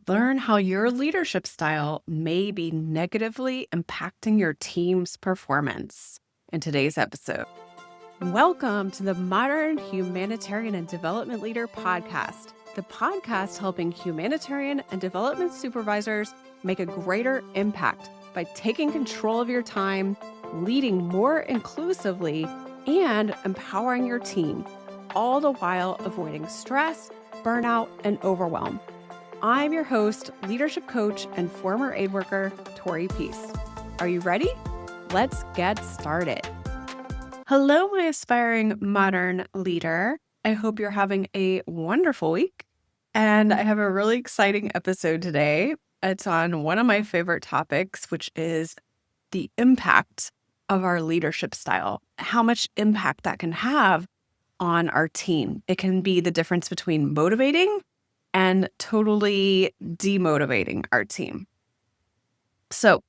Learn how your leadership style may be negatively impacting your team's performance in today's episode. Welcome to the Modern Humanitarian and Development Leader podcast, the podcast helping humanitarian and development supervisors make a greater impact by taking control of your time, leading more inclusively, and empowering your team, all the while avoiding stress, burnout, and overwhelm. I'm your host, leadership coach, and former aid worker, Tori Peace. Are you ready? Let's get started. Hello, my aspiring modern leader. I hope you're having a wonderful week. And I have a really exciting episode today. It's on one of my favorite topics, which is the impact of our leadership style, how much impact that can have on our team. It can be the difference between motivating and totally demotivating our team. So,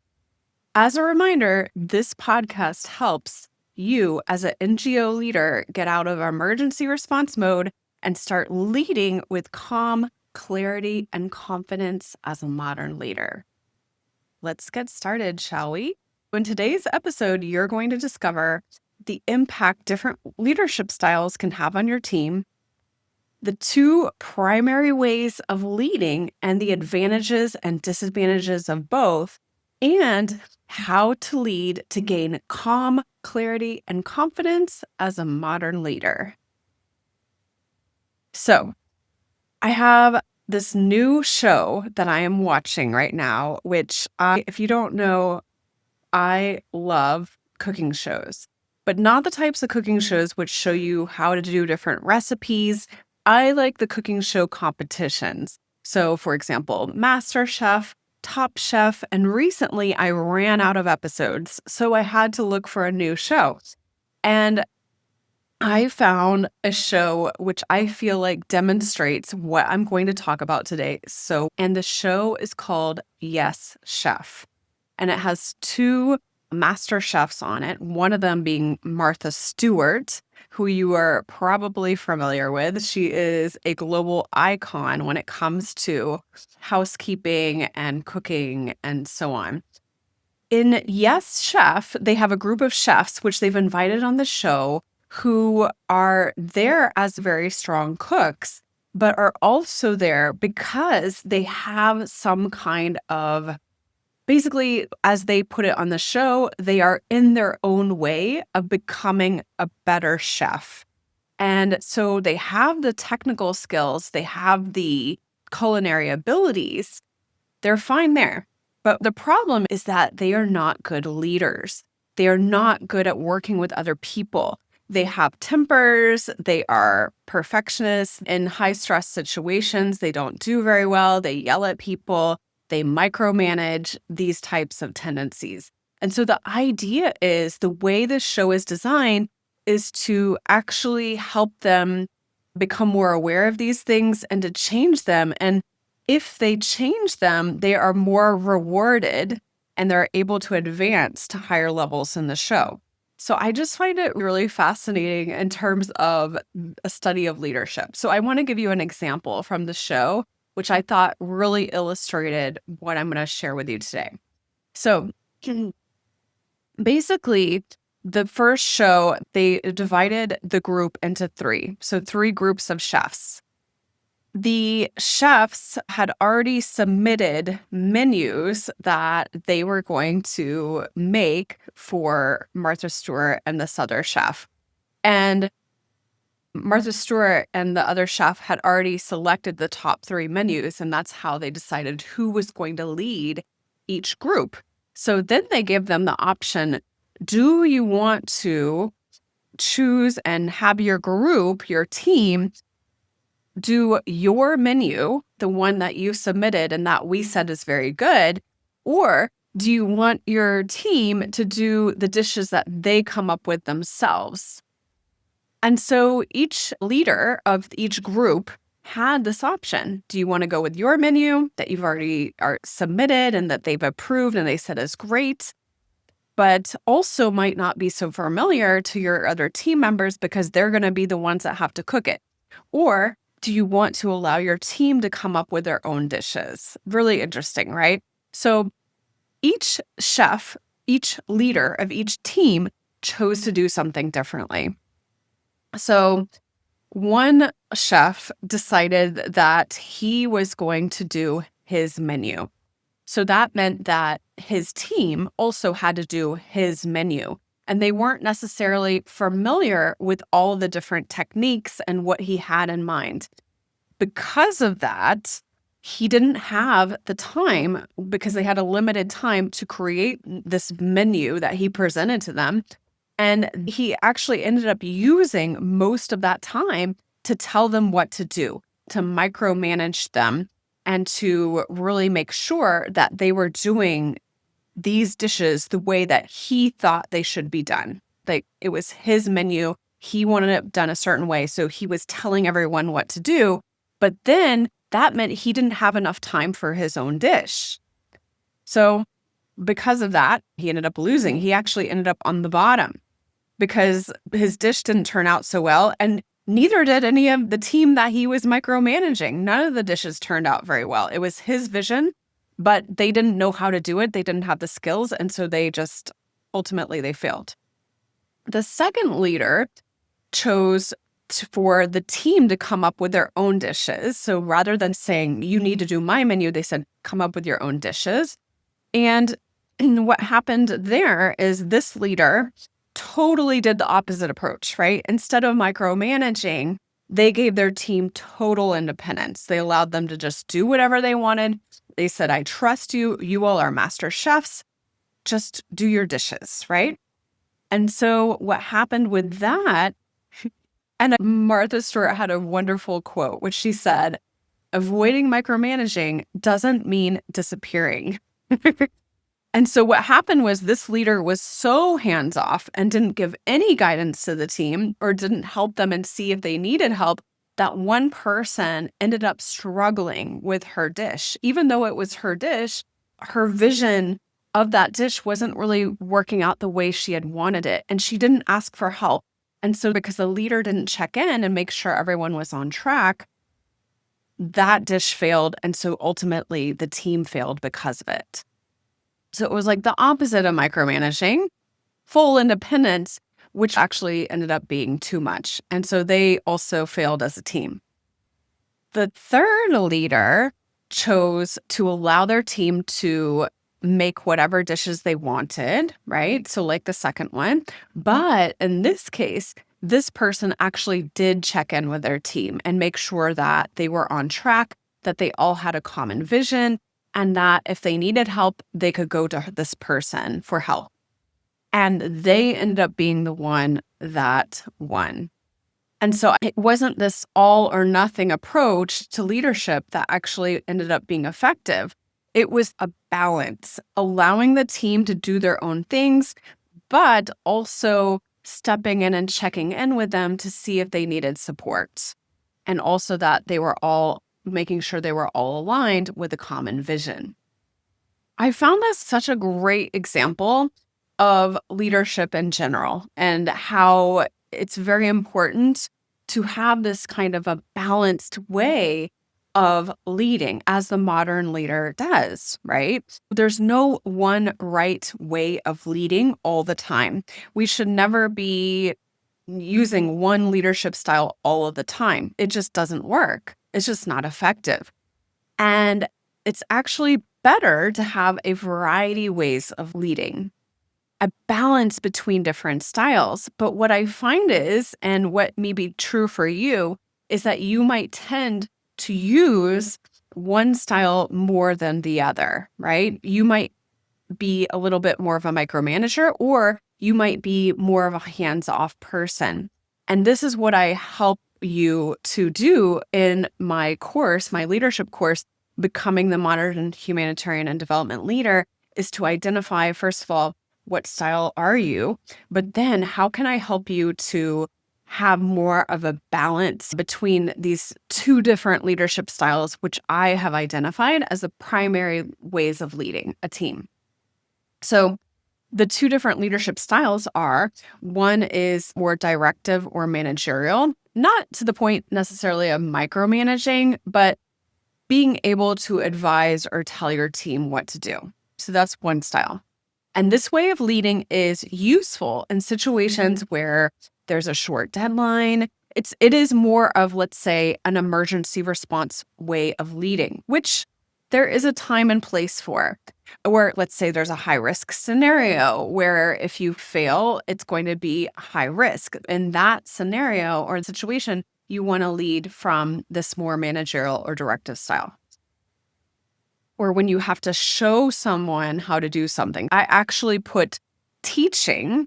as a reminder, this podcast helps you as an NGO leader get out of emergency response mode and start leading with calm, clarity, and confidence as a modern leader. Let's get started, shall we? In today's episode, you're going to discover the impact different leadership styles can have on your team, the two primary ways of leading and the advantages and disadvantages of both, and how to lead to gain calm, clarity, and confidence as a modern leader. So, I have this new show that I am watching right now, which if you don't know, I love cooking shows, but not the types of cooking shows which show you how to do different recipes. I like the cooking show competitions. So, for example, MasterChef, Top Chef, and recently I ran out of episodes, so I had to look for a new show. And I found a show which I feel like demonstrates what I'm going to talk about today. And the show is called Yes, Chef. And it has two master chefs on it, one of them being Martha Stewart, who you are probably familiar with. She is a global icon when it comes to housekeeping and cooking and so on. In Yes Chef, they have a group of chefs which they've invited on the show who are there as very strong cooks, but are also there because they have some kind of, basically, as they put it on the show, they are in their own way of becoming a better chef. And so they have the technical skills, they have the culinary abilities, they're fine there. But the problem is that they are not good leaders. They are not good at working with other people. They have tempers, they are perfectionists in high stress situations, they don't do very well, they yell at people. They micromanage, these types of tendencies. And so the idea is the way this show is designed is to actually help them become more aware of these things and to change them. And if they change them, they are more rewarded and they're able to advance to higher levels in the show. So I just find it really fascinating in terms of a study of leadership. So I want to give you an example from the show, which I thought really illustrated what I'm going to share with you today. So basically, the first show, they divided the group into three. So 3 groups of chefs. The chefs had already submitted menus that they were going to make for Martha Stewart and this other chef. And Martha Stewart and the other chef had already selected the top 3 menus, and that's how they decided who was going to lead each group. So then they give them the option, do you want to choose and have your group, your team, do your menu, the one that you submitted and that we said is very good, or do you want your team to do the dishes that they come up with themselves? And so each leader of each group had this option. Do you want to go with your menu that you've already submitted and that they've approved and they said is great, but also might not be so familiar to your other team members because they're going to be the ones that have to cook it? Or do you want to allow your team to come up with their own dishes? Really interesting, right? So each chef, each leader of each team chose to do something differently. So one chef decided that he was going to do his menu. So that meant that his team also had to do his menu. And they weren't necessarily familiar with all the different techniques and what he had in mind. Because of that, he didn't have the time because they had a limited time to create this menu that he presented to them. And he actually ended up using most of that time to tell them what to do, to micromanage them, and to really make sure that they were doing these dishes the way that he thought they should be done. Like it was his menu. He wanted it done a certain way. So he was telling everyone what to do. But then that meant he didn't have enough time for his own dish. So because of that, he ended up losing. He actually ended up on the bottom because his dish didn't turn out so well. And neither did any of the team that he was micromanaging. None of the dishes turned out very well. It was his vision, but they didn't know how to do it. They didn't have the skills. And so they just ultimately they failed. The second leader chose for the team to come up with their own dishes. So rather than saying, you need to do my menu, they said, come up with your own dishes. And what happened there is this leader totally did the opposite approach, right? Instead of micromanaging, they gave their team total independence. They allowed them to just do whatever they wanted. They said, I trust you. You all are master chefs. Just do your dishes, right? And so what happened with that, and Martha Stewart had a wonderful quote, which she said, avoiding micromanaging doesn't mean disappearing. And so what happened was this leader was so hands off and didn't give any guidance to the team or didn't help them and see if they needed help that one person ended up struggling with her dish. Even though it was her dish, her vision of that dish wasn't really working out the way she had wanted it. And she didn't ask for help. And so because the leader didn't check in and make sure everyone was on track, that dish failed. And so ultimately the team failed because of it. So it was like the opposite of micromanaging, full independence, which actually ended up being too much. And so they also failed as a team. The third leader chose to allow their team to make whatever dishes they wanted, right? So like the second one. But in this case, this person actually did check in with their team and make sure that they were on track, that they all had a common vision, and that if they needed help, they could go to this person for help. And they ended up being the one that won. And so it wasn't this all or nothing approach to leadership that actually ended up being effective. It was a balance, allowing the team to do their own things, but also stepping in and checking in with them to see if they needed support. And also that they were all making sure they were all aligned with a common vision. I found this such a great example of leadership in general and how it's very important to have this kind of a balanced way of leading as the modern leader does, right? There's no one right way of leading all the time. We should never be using one leadership style all of the time. It just doesn't work. It's just not effective. And it's actually better to have a variety of ways of leading, a balance between different styles. But what I find is, and what may be true for you, is that you might tend to use one style more than the other, right? You might be a little bit more of a micromanager, or you might be more of a hands-off person. And this is what I help you to do in my course, my leadership course, Becoming the Modern Humanitarian and Development Leader, is to identify, first of all, what style are you? But then how can I help you to have more of a balance between these two different leadership styles, which I have identified as the primary ways of leading a team? So the two different leadership styles are, one is more directive or managerial, not to the point necessarily of micromanaging, but being able to advise or tell your team what to do. So that's one style. And this way of leading is useful in situations where there's a short deadline. It is more of, let's say, an emergency response way of leading, which there is a time and place for. Or let's say there's a high risk scenario where if you fail, it's going to be high risk. In that scenario or situation, you want to lead from this more managerial or directive style. Or when you have to show someone how to do something. I actually put teaching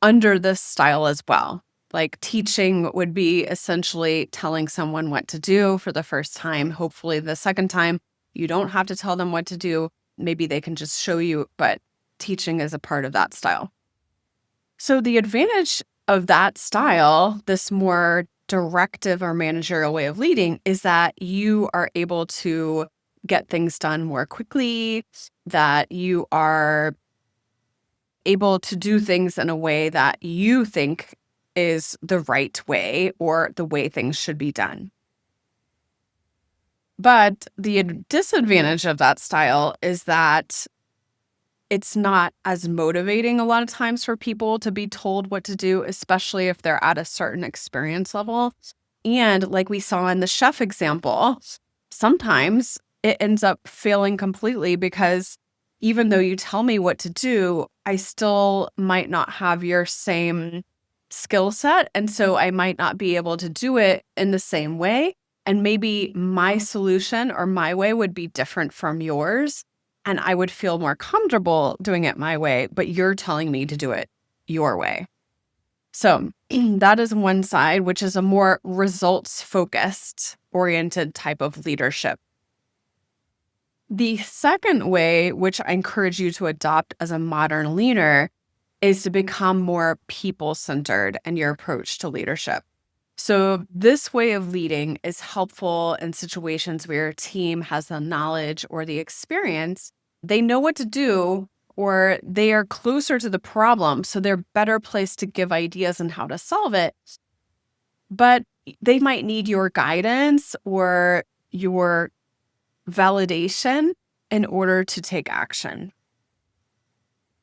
under this style as well. Like teaching would be essentially telling someone what to do for the first time. Hopefully, the second time, you don't have to tell them what to do. Maybe they can just show you, but teaching is a part of that style. So, the advantage of that style, this more directive or managerial way of leading, is that you are able to get things done more quickly, that you are able to do things in a way that you think is the right way or the way things should be done. But the disadvantage of that style is that it's not as motivating a lot of times for people to be told what to do, especially if they're at a certain experience level. And like we saw in the chef example, sometimes it ends up failing completely because even though you tell me what to do, I still might not have your same skill set. And so I might not be able to do it in the same way. And maybe my solution or my way would be different from yours. And I would feel more comfortable doing it my way, but you're telling me to do it your way. So that is one side, which is a more results focused oriented type of leadership. The second way, which I encourage you to adopt as a modern leader, is to become more people centered in your approach to leadership. So, this way of leading is helpful in situations where your team has the knowledge or the experience. They know what to do, or they are closer to the problem. So, they're better placed to give ideas on how to solve it. But they might need your guidance or your validation in order to take action.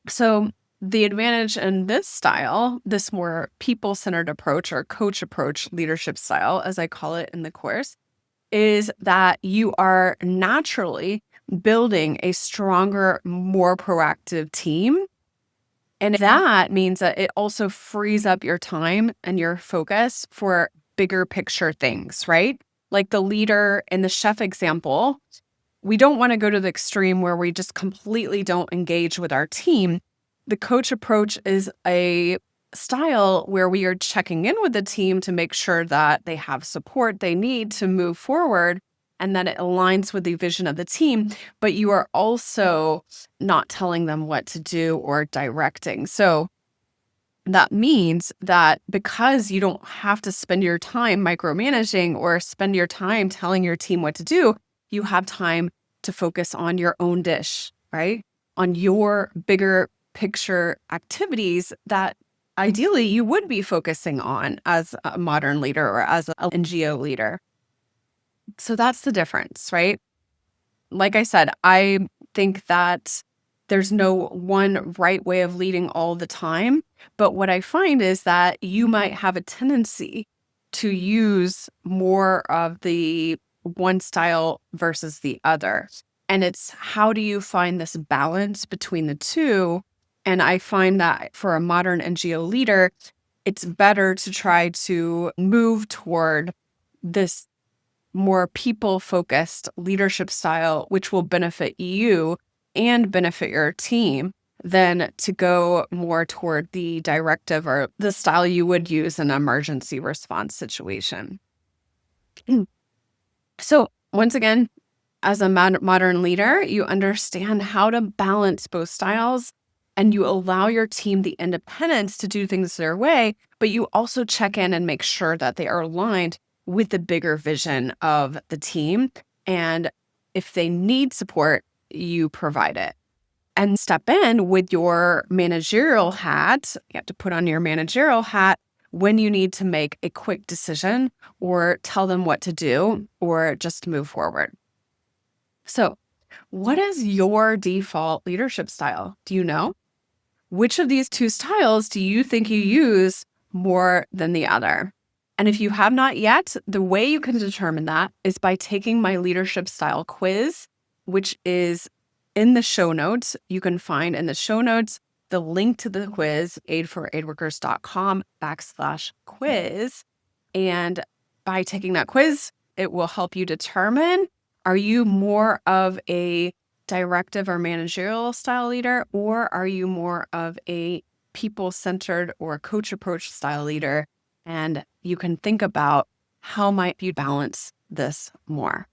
So, the advantage in this style, this more people centered approach or coach approach leadership style, as I call it in the course, is that you are naturally building a stronger, more proactive team. And that means that it also frees up your time and your focus for bigger picture things, right? Like the leader in the chef example, we don't want to go to the extreme where we just completely don't engage with our team. The coach approach is a style where we are checking in with the team to make sure that they have support they need to move forward and that it aligns with the vision of the team, but you are also not telling them what to do or directing. So that means that because you don't have to spend your time micromanaging or spend your time telling your team what to do, you have time to focus on your own dish, right? On your bigger picture activities that ideally you would be focusing on as a modern leader or as an NGO leader. So that's the difference, right? Like I said, I think that there's no one right way of leading all the time. But what I find is that you might have a tendency to use more of the one style versus the other. And it's how do you find this balance between the two? And I find that for a modern NGO leader, it's better to try to move toward this more people focused leadership style, which will benefit you and benefit your team, than to go more toward the directive or the style you would use in an emergency response situation. So, once again, as a modern leader, you understand how to balance both styles and you allow your team the independence to do things their way, but you also check in and make sure that they are aligned with the bigger vision of the team. And if they need support, you provide it. And step in with your managerial hat. You have to put on your managerial hat when you need to make a quick decision or tell them what to do or just move forward. So, what is your default leadership style? Do you know? Which of these two styles do you think you use more than the other? And if you have not yet, the way you can determine that is by taking my leadership style quiz, which is in the show notes. You can find in the show notes the link to the quiz, aidforaidworkers.com/quiz. And by taking that quiz, it will help you determine, are you more of a directive or managerial style leader, or are you more of a people-centered or coach approach style leader? And you can think about how might you balance this more.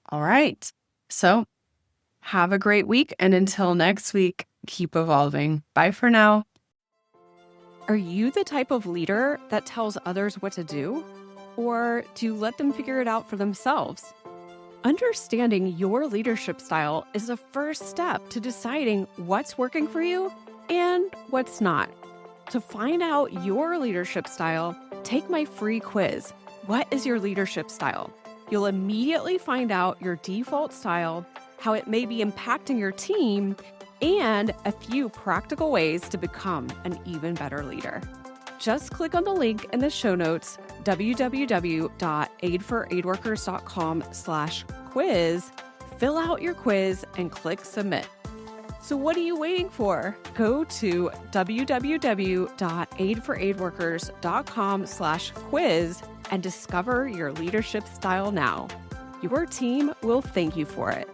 All right. So have a great week. And until next week, keep evolving. Bye for now. Are you the type of leader that tells others what to do? Or do you let them figure it out for themselves? Understanding your leadership style is the first step to deciding what's working for you and what's not. To find out your leadership style, take my free quiz, What is Your Leadership Style? You'll immediately find out your default style, how it may be impacting your team, and a few practical ways to become an even better leader. Just click on the link in the show notes, www.aidforaidworkers.com/quiz, fill out your quiz, and click submit. So what are you waiting for? Go to www.aidforaidworkers.com/quiz and discover your leadership style now. Your team will thank you for it.